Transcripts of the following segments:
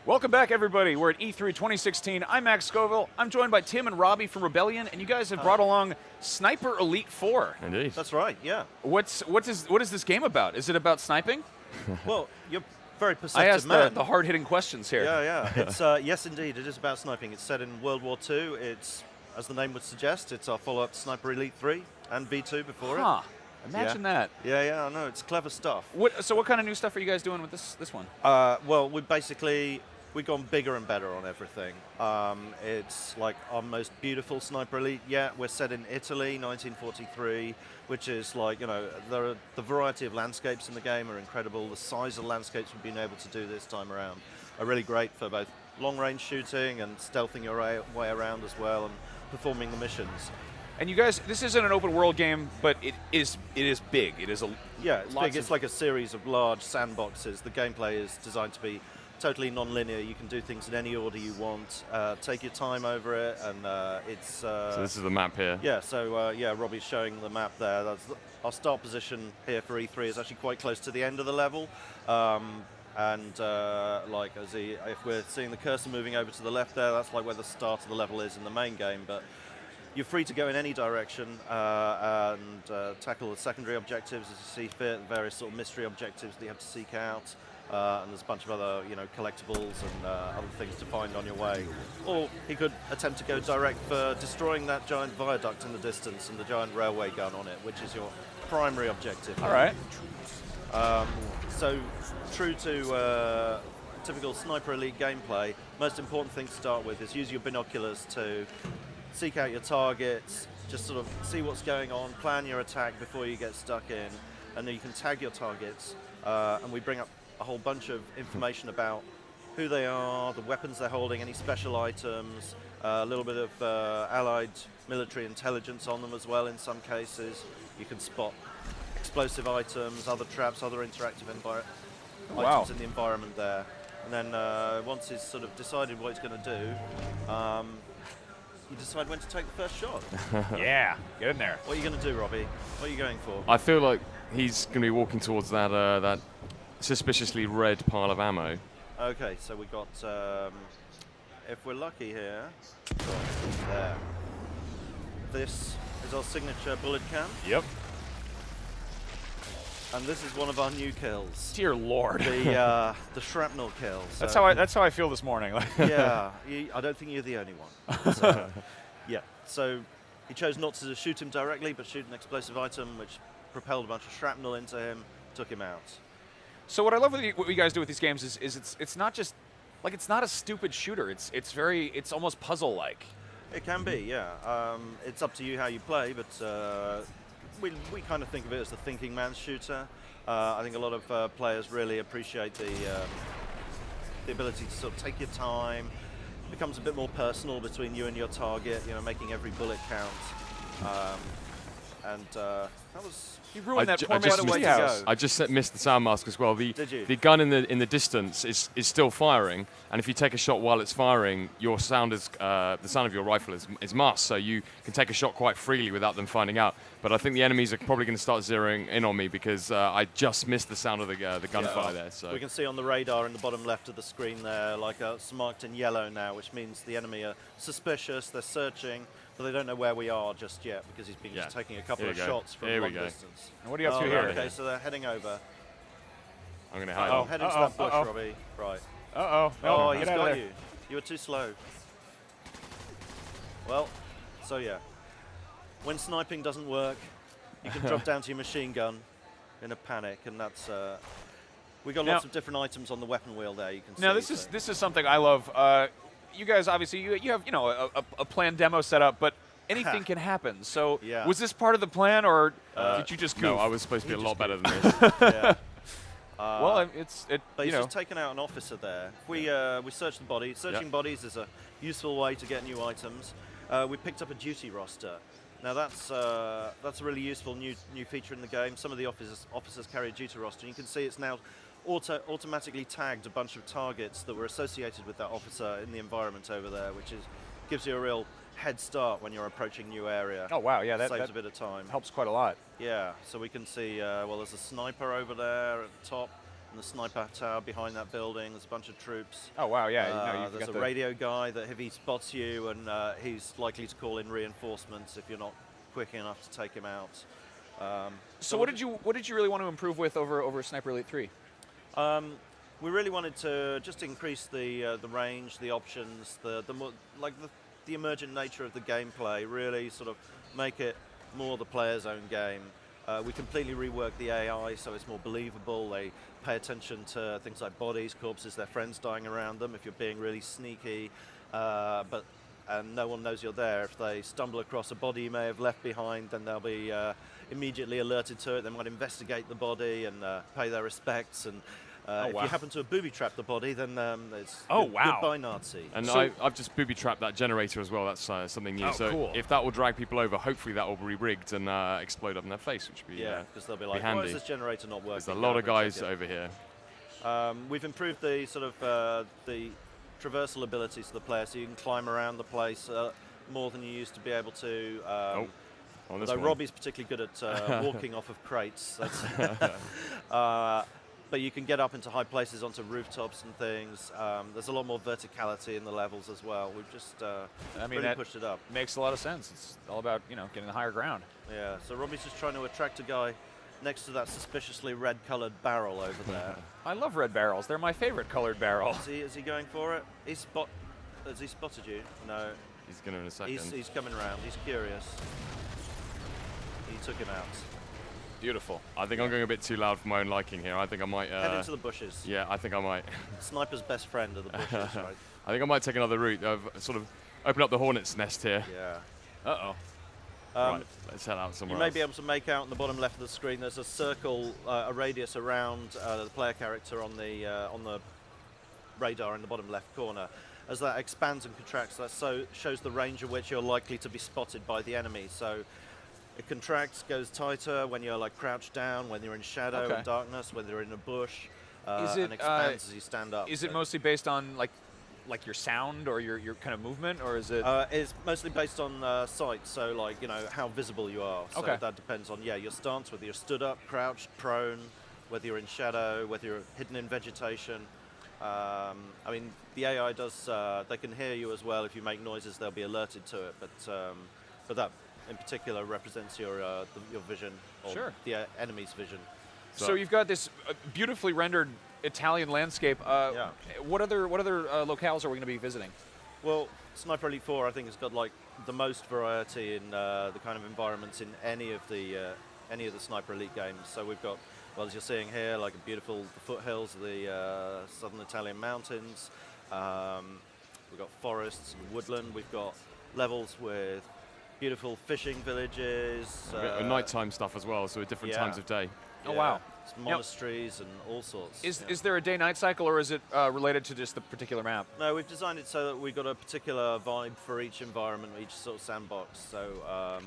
Welcome back, everybody. We're at E3 2016. I'm Max Scoville. I'm joined by Tim and Robbie from Rebellion, and you guys have brought along Sniper Elite 4. Indeed. That's right, yeah. What is this game about? Is it about sniping? Well, you're very I perceptive asked man. the hard-hitting questions here. Yeah. It's yes, indeed, it is about sniping. It's set in World War II. It's, as the name would suggest, it's our follow-up to Sniper Elite 3 and V2 before Huh. Imagine that. it. Yeah, I know. It's clever stuff. So what kind of new stuff are you guys doing with this one? Well, we've gone bigger and better on everything. It's like our most beautiful Sniper Elite yet. We're set in Italy, 1943, which is like, the variety of landscapes in the game are incredible. The size of landscapes we've been able to do this time around are really great for both long-range shooting and stealthing your way around as well and performing the missions. And you guys, this isn't an open world game, but it is big. It is a Yeah, it's big. It's like a series of large sandboxes. The gameplay is designed to be totally non-linear. You can do things in any order you want. Take your time over it, and it's. So this is the map here. Yeah. So Robbie's showing the map there. Our start position here for E3 is actually quite close to the end of the level, if we're seeing the cursor moving over to the left there, that's like where the start of the level is in the main game. But you're free to go in any direction and tackle the secondary objectives as you see fit, various sort of mystery objectives that you have to seek out. And there's a bunch of other, collectibles and other things to find on your way. Or he could attempt to go direct for destroying that giant viaduct in the distance and the giant railway gun on it, which is your primary objective. All right. So, true to typical Sniper Elite gameplay, most important thing to start with is use your binoculars to seek out your targets, just sort of see what's going on, plan your attack before you get stuck in, and then you can tag your targets, and we bring up a whole bunch of information about who they are, the weapons they're holding, any special items, a little bit of allied military intelligence on them as well in some cases. You can spot explosive items, other traps, other interactive items in the environment there. And then once he's sort of decided what he's going to do, you decide when to take the first shot. Yeah, get in there. What are you going to do, Robbie? What are you going for? I feel like he's going to be walking towards that suspiciously red pile of ammo. Okay, so we got, if we're lucky here, there. This is our signature bullet cam. Yep. And this is one of our new kills. Dear Lord. The shrapnel kills. That's how I feel this morning. Yeah, I don't think you're the only one. So, yeah, so he chose not to shoot him directly, but shoot an explosive item which propelled a bunch of shrapnel into him, took him out. So what I love what you guys do with these games is it's not just like it's not a stupid shooter. It's almost puzzle-like. It can be, yeah. It's up to you how you play, but we kind of think of it as the thinking man's shooter. I think a lot of players really appreciate the ability to sort of take your time. It becomes a bit more personal between you and your target, making every bullet count. That was... You ruined that poor man's treehouse. I just missed the sound mask as well. Did you? The gun in the distance is still firing, and if you take a shot while it's firing, your sound is the sound of your rifle is masked, so you can take a shot quite freely without them finding out. But I think the enemies are probably going to start zeroing in on me because I just missed the sound of the gunfire there. So we can see on the radar in the bottom left of the screen there, it's marked in yellow now, which means the enemy are suspicious. They're searching. But they don't know where we are just yet because he's been just taking a couple of shots from long distance. And what are you up to here? Okay, so they're heading over. I'm going to hide. I'm heading to that bush, Robbie. Right. No, he's got you. You were too slow. Well, so yeah. When sniping doesn't work, you can drop down to your machine gun in a panic, and that's... we got lots of different items on the weapon wheel there. You can see. Now this is something I love. You guys obviously you have a planned demo set up, but anything can happen. So was this part of the plan, or did you just goof? No, I was supposed to be a lot better than this. Yeah. Well, but he's just taken out an officer there. We searched the body. Searching bodies is a useful way to get new items. We picked up a duty roster. Now that's a really useful new feature in the game. Some of the officers carry a duty roster, and you can see it's now automatically tagged a bunch of targets that were associated with that officer in the environment over there, which gives you a real head start when you're approaching new area. Oh wow, yeah, that saves a bit of time. Helps quite a lot. Yeah, so we can see, there's a sniper over there at the top. and the sniper tower behind that building. There's a bunch of troops. Oh wow, yeah. You know, you've There's got a radio guy that if he spots you, and he's likely to call in reinforcements if you're not quick enough to take him out. So what did you really want to improve with over Sniper Elite 3? We really wanted to just increase the range, the options, the emergent nature of the gameplay. Really sort of make it more the player's own game. We completely reworked the AI so it's more believable. They pay attention to things like bodies, corpses, their friends dying around them. If you're being really sneaky, and no one knows you're there, if they stumble across a body you may have left behind, then they'll be immediately alerted to it. They might investigate the body and pay their respects. And if you happen to have booby-trapped the body, then it's goodbye Nazi. And So- I've just booby-trapped that generator as well. That's something new. Oh, so cool. if that will drag people over, hopefully that will be rigged and explode up in their face, which would be Because they'll be like, handy. why is this generator not working? There's a lot of Go over and guys check it. over here. We've improved the sort of the traversal abilities of the player, so you can climb around the place more than you used to be able to. On this Though one. Robbie's particularly good at walking off of crates. That's but you can get up into high places onto rooftops and things. There's a lot more verticality in the levels as well. We've just really that pushed it up. makes a lot of sense. It's all about getting the higher ground. Yeah, so Robbie's just trying to attract a guy next to that suspiciously red-coloured barrel over there. I love red barrels. They're my favorite colored barrel. Is he going for it? Has he spotted you? No. He's going to in a second. He's coming around. He's curious. He took him out. Beautiful. I think I'm going a bit too loud for my own liking here. I think I might. Head into the bushes. Yeah, I think I might. Sniper's best friend are the bushes, right? I think I might take another route. I've sort of opened up the hornet's nest here. Yeah. Uh-oh. Right, let's head out somewhere You may else. be able to make out in the bottom left of the screen. There's a circle, a radius around the player character on the radar in the bottom left corner. As that expands and contracts, that shows the range at which you're likely to be spotted by the enemy. So it contracts, goes tighter when you're like crouched down, when you're in shadow and darkness, when you're in a bush, and expands as you stand up. Is it mostly based on like your sound or your kind of movement, or is it? It's mostly based on sight, so like how visible you are. So that depends on your stance, whether you're stood up, crouched, prone, whether you're in shadow, whether you're hidden in vegetation. I mean, the AI does. They can hear you as well. If you make noises, they'll be alerted to it. But that in particular represents your vision, or the enemy's vision. So you've got this beautifully rendered Italian landscape. What other locales are we going to be visiting? Well, Sniper Elite 4, I think, has got like the most variety in the kind of environments in any of the Sniper Elite games. So we've got, well, as you're seeing here, like the foothills of the southern Italian mountains. We've got forests and woodland. We've got levels with beautiful fishing villages. Nighttime stuff as well, so at different times of day. Oh wow! It's monasteries and all sorts. Is there a day-night cycle, or is it related to just the particular map? No, we've designed it so that we've got a particular vibe for each environment, each sort of sandbox. So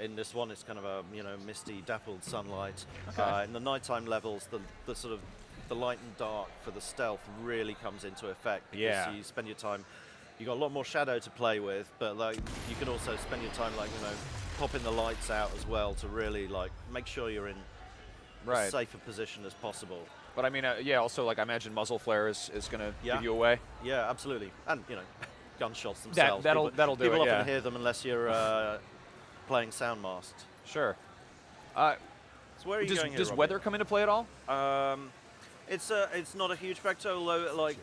in this one, it's kind of a misty, dappled sunlight. Okay. In the nighttime levels, the sort of the light and dark for the stealth really comes into effect. Because you spend your time. You've got a lot more shadow to play with, but like you can also spend your time popping the lights out as well to really like make sure you're in as safe a position as possible. But I mean, also like I imagine muzzle flare is going to give you away. Yeah, absolutely. And gunshots themselves. That'll do it. People often hear them unless you're playing sound masked. Sure. So where are you going here, does Robbie? weather come into play at all? It's not a huge factor, although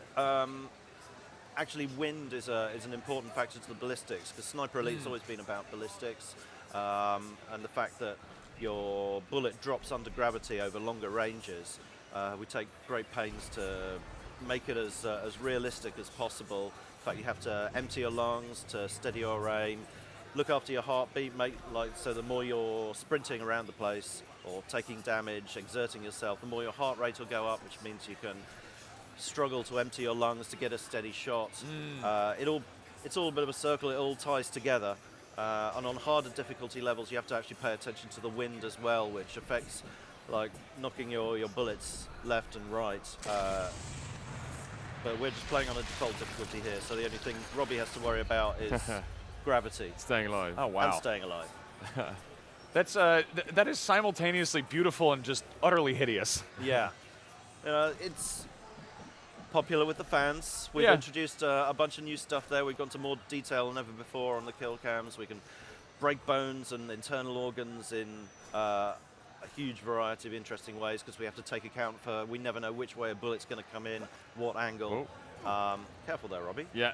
actually wind is an important factor to the ballistics, because Sniper Elite's always been about ballistics, and the fact that your bullet drops under gravity over longer ranges. We take great pains to make it as realistic as possible. In fact, you have to empty your lungs to steady your aim, look after your heartbeat, so the more you're sprinting around the place or taking damage, exerting yourself, the more your heart rate will go up, which means you can struggle to empty your lungs to get a steady shot. It's all a bit of a circle. It all ties together. And on harder difficulty levels, you have to actually pay attention to the wind as well, which affects like knocking your bullets left and right. But we're just playing on a default difficulty here, so the only thing Robbie has to worry about is gravity. Staying alive. Oh wow! And staying alive. That's that is simultaneously beautiful and just utterly hideous. Yeah. It's popular with the fans. We've introduced a bunch of new stuff there. We've gone to more detail than ever before on the kill cams. We can break bones and internal organs in a huge variety of interesting ways because we have to take account for we never know which way a bullet's going to come in, what angle. Careful there, Robbie. Yeah.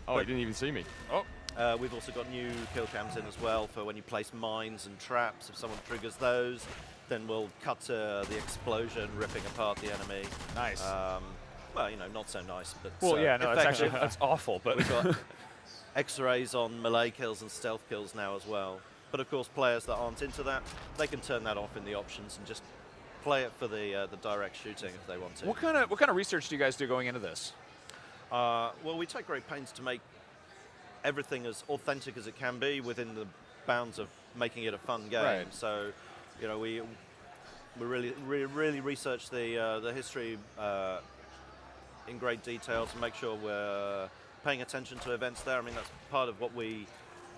Oh, he didn't even see me. Oh. We've also got new kill cams in as well for when you place mines and traps. If someone triggers those, then we'll cut to the explosion ripping apart the enemy. Nice. Well, not so nice, but well, yeah, no, that's effective. actually that's awful. But we've got X-rays on melee kills and stealth kills now as well. But of course, players that aren't into that, they can turn that off in the options and just play it for the direct shooting if they want to. What kind of research do you guys do going into this? Well, we take great pains to make everything as authentic as it can be within the bounds of making it a fun game. Right. So, we really research the history in great detail to make sure we're paying attention to events there. I mean, that's part of what we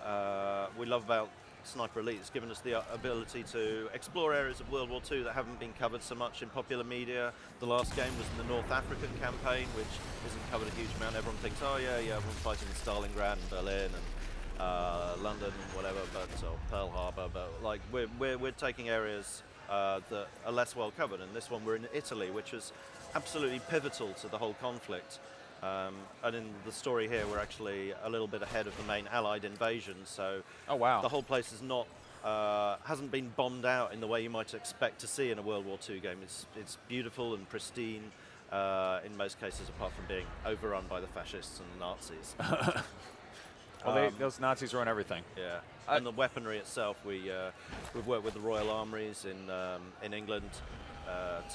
love about Sniper Elite. It's given us the ability to explore areas of World War II that haven't been covered so much in popular media. The last game was the North African campaign, which isn't covered a huge amount. Everyone thinks, oh yeah, we're fighting in Stalingrad and Berlin and London and whatever, or Pearl Harbor. But like we're taking areas that are less well covered. And this one we're in Italy, which is absolutely pivotal to the whole conflict. And in the story here, we're actually a little bit ahead of the main Allied invasion. So the whole place is not hasn't been bombed out in the way you might expect to see in a World War II game. It's beautiful and pristine in most cases, apart from being overrun by the fascists and the Nazis. Well, those Nazis run everything. Yeah, and the weaponry itself, we've worked with the Royal Armories in England.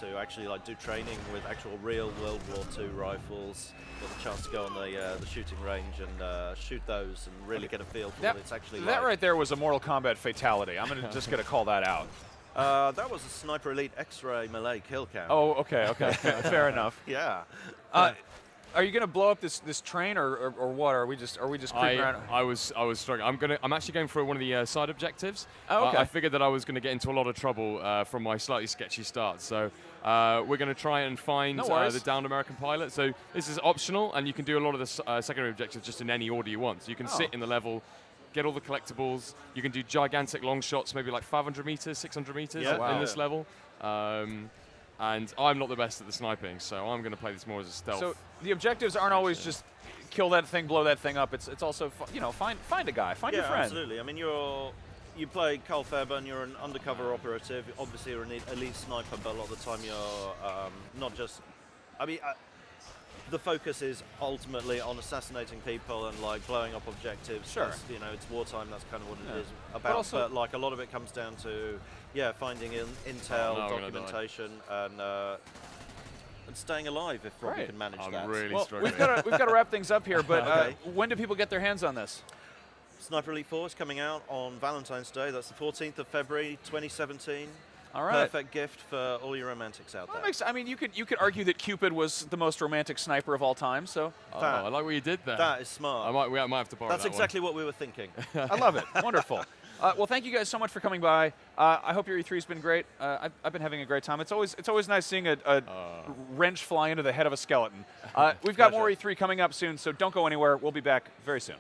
To actually do training with actual real World War II rifles, got the chance to go on the shooting range and shoot those and really get a feel for what it's actually like. That right there was a Mortal Kombat fatality. I'm just gonna call that out. That was a Sniper Elite X-ray melee kill cam. Oh, okay, fair enough. Yeah. Are you gonna blow up this train or what? Are we just creeping around? I was struggling. I'm actually going for one of the side objectives. Oh, okay. I figured that I was going to get into a lot of trouble from my slightly sketchy start. So we're going to try and find the downed American pilot. So this is optional, and you can do a lot of the secondary objectives just in any order you want. So you can sit in the level, get all the collectibles. You can do gigantic long shots, maybe like 500 meters, 600 meters in this level. And I'm not the best at the sniping, so I'm going to play this more as a stealth. So the objectives aren't always just kill that thing, blow that thing up. It's also find a guy, find your friend. Yeah, absolutely. I mean, you play Carl Fairburn. You're an undercover operative. Obviously, you're an elite sniper, but a lot of the time you're not just. I mean, the focus is ultimately on assassinating people and blowing up objectives. Sure. It's wartime. That's kind of what it is about. But a lot of it comes down to finding intel, documentation, and staying alive if Robbie can manage that. I'm really struggling. We've got to wrap things up here. But when do people get their hands on this? Sniper Elite 4 is coming out on Valentine's Day. That's the 14th of February, 2017. All right. Perfect gift for all your romantics out there. I mean, you could argue that Cupid was the most romantic sniper of all time. So I like what you did there. That is smart. I might have to borrow that. That's exactly what we were thinking. I love it. Wonderful. Well, thank you guys so much for coming by. I hope your E3's been great. I've been having a great time. It's always nice seeing a wrench fly into the head of a skeleton. We've got more E3 coming up soon, so don't go anywhere. We'll be back very soon.